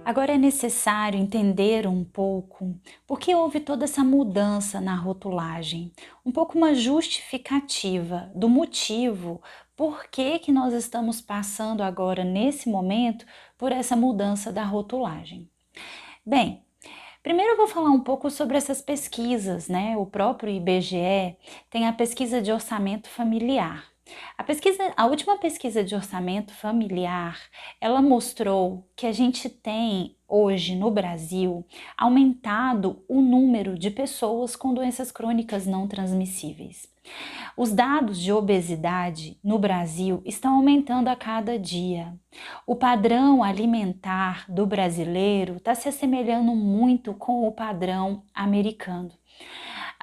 Agora é necessário entender um pouco por que houve toda essa mudança na rotulagem, um pouco uma justificativa do motivo por que nós estamos passando agora, nesse momento, por essa mudança da rotulagem. Bem, primeiro eu vou falar um pouco sobre essas pesquisas, né? O próprio IBGE tem a pesquisa de orçamento familiar. A última pesquisa de orçamento familiar, ela mostrou que a gente tem hoje no Brasil aumentado o número de pessoas com doenças crônicas não transmissíveis. Os dados de obesidade no Brasil estão aumentando a cada dia. O padrão alimentar do brasileiro está se assemelhando muito com o padrão americano.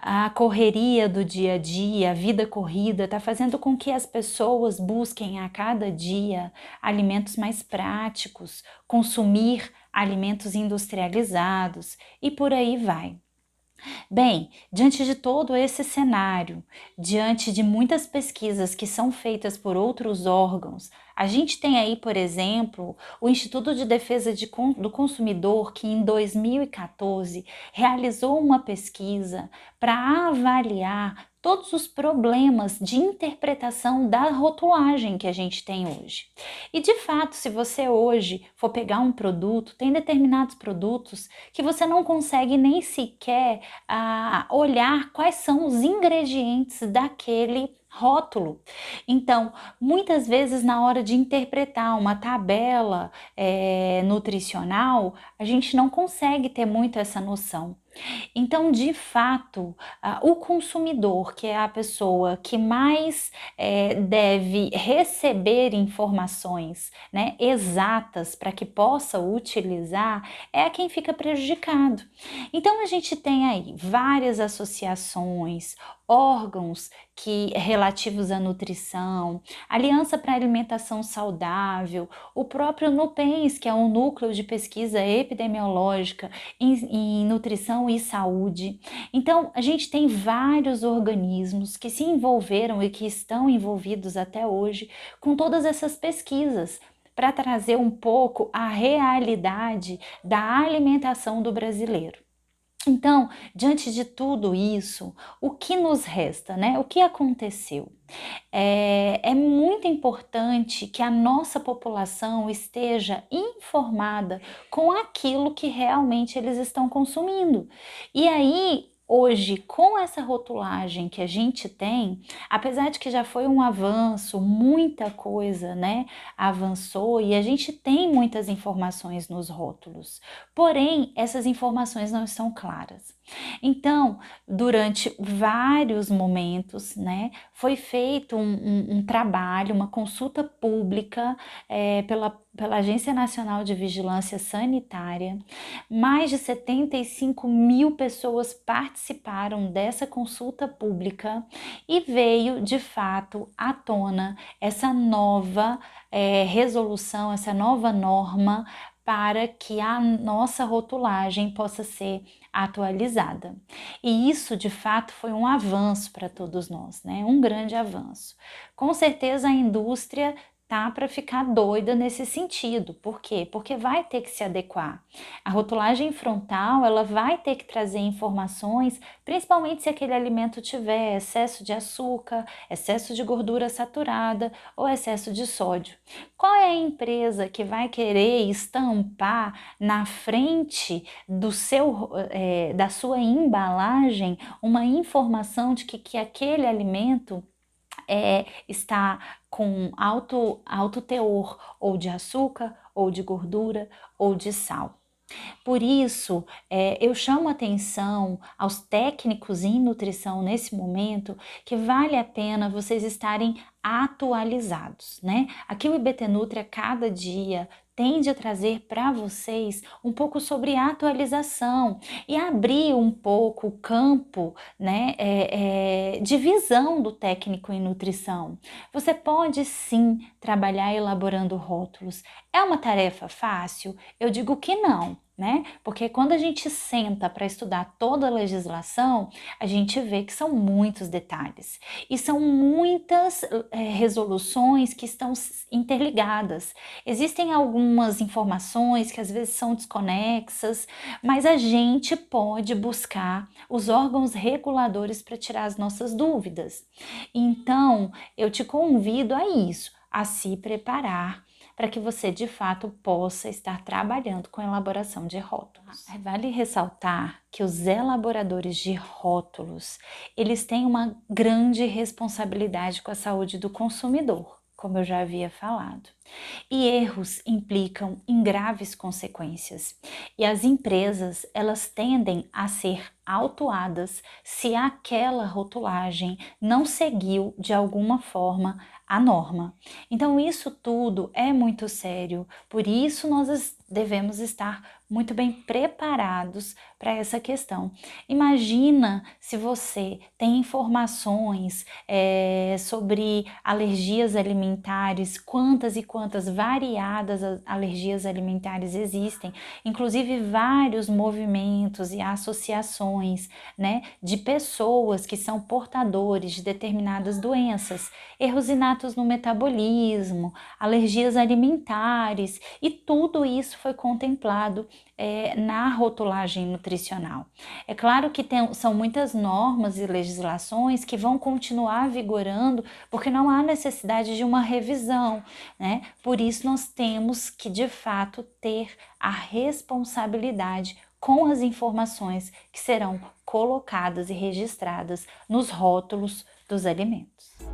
A correria do dia a dia, a vida corrida, está fazendo com que as pessoas busquem a cada dia alimentos mais práticos, consumir alimentos industrializados e por aí vai. Bem, diante de todo esse cenário, diante de muitas pesquisas que são feitas por outros órgãos, a gente tem aí, por exemplo, o Instituto de Defesa do Consumidor, que em 2014 realizou uma pesquisa para avaliar todos os problemas de interpretação da rotulagem que a gente tem hoje. E de fato, se você hoje for pegar um produto, tem determinados produtos que você não consegue nem sequer olhar quais são os ingredientes daquele rótulo. Então, muitas vezes na hora de interpretar uma tabela nutricional, a gente não consegue ter muito essa noção. Então, de fato, o consumidor, que é a pessoa que mais deve receber informações, né, exatas para que possa utilizar, é quem fica prejudicado. Então, a gente tem aí várias associações, órgãos relativos à nutrição, Aliança para a Alimentação Saudável, o próprio NUPENS, que é um núcleo de pesquisa epidemiológica em nutrição e saúde. Então, a gente tem vários organismos que se envolveram e que estão envolvidos até hoje com todas essas pesquisas para trazer um pouco a realidade da alimentação do brasileiro. Então, diante de tudo isso, o que nos resta, né? O que aconteceu? É muito importante que a nossa população esteja informada com aquilo que realmente eles estão consumindo. E aí, hoje, com essa rotulagem que a gente tem, apesar de que já foi um avanço, muita coisa, né, avançou e a gente tem muitas informações nos rótulos, porém, essas informações não estão claras. Então, durante vários momentos, né, foi feito um trabalho, uma consulta pública pela Agência Nacional de Vigilância Sanitária. Mais de 75 mil pessoas participaram dessa consulta pública e veio, de fato, à tona essa nova resolução, essa nova norma para que a nossa rotulagem possa ser atualizada. E isso, de fato, foi um avanço para todos nós, né? Um grande avanço. Com certeza a indústria tá para ficar doida nesse sentido. Por quê? Porque vai ter que se adequar. A rotulagem frontal, ela vai ter que trazer informações, principalmente se aquele alimento tiver excesso de açúcar, excesso de gordura saturada ou excesso de sódio. Qual é a empresa que vai querer estampar na frente da sua embalagem uma informação de que aquele alimento está com alto teor ou de açúcar, ou de gordura, ou de sal? Por isso, eu chamo atenção aos técnicos em nutrição nesse momento que vale a pena vocês estarem atualizados, né? Aqui o IBT Nutri a cada dia tende a trazer para vocês um pouco sobre atualização e abrir um pouco o campo, né, de visão do técnico em nutrição. Você pode sim trabalhar elaborando rótulos. É uma tarefa fácil? Eu digo que não. né? Porque quando a gente senta para estudar toda a legislação, a gente vê que são muitos detalhes e são muitas resoluções que estão interligadas. Existem algumas informações que às vezes são desconexas, mas a gente pode buscar os órgãos reguladores para tirar as nossas dúvidas. Então, eu te convido a isso, a se preparar para que você de fato possa estar trabalhando com a elaboração de rótulos. Vale ressaltar que os elaboradores de rótulos, eles têm uma grande responsabilidade com a saúde do consumidor, como eu já havia falado. E erros implicam em graves consequências. E as empresas, elas tendem a ser autuadas se aquela rotulagem não seguiu de alguma forma a norma. Então isso tudo é muito sério, por isso nós devemos estar muito bem preparados para essa questão. Imagina se você tem informações sobre alergias alimentares, quantas e quantas variadas alergias alimentares existem, inclusive vários movimentos e associações, né, de pessoas que são portadores de determinadas doenças, erros inatos no metabolismo, alergias alimentares, e tudo isso foi contemplado na rotulagem nutricional. É claro que são muitas normas e legislações que vão continuar vigorando porque não há necessidade de uma revisão, né? Por isso nós temos que de fato ter a responsabilidade com as informações que serão colocadas e registradas nos rótulos dos alimentos.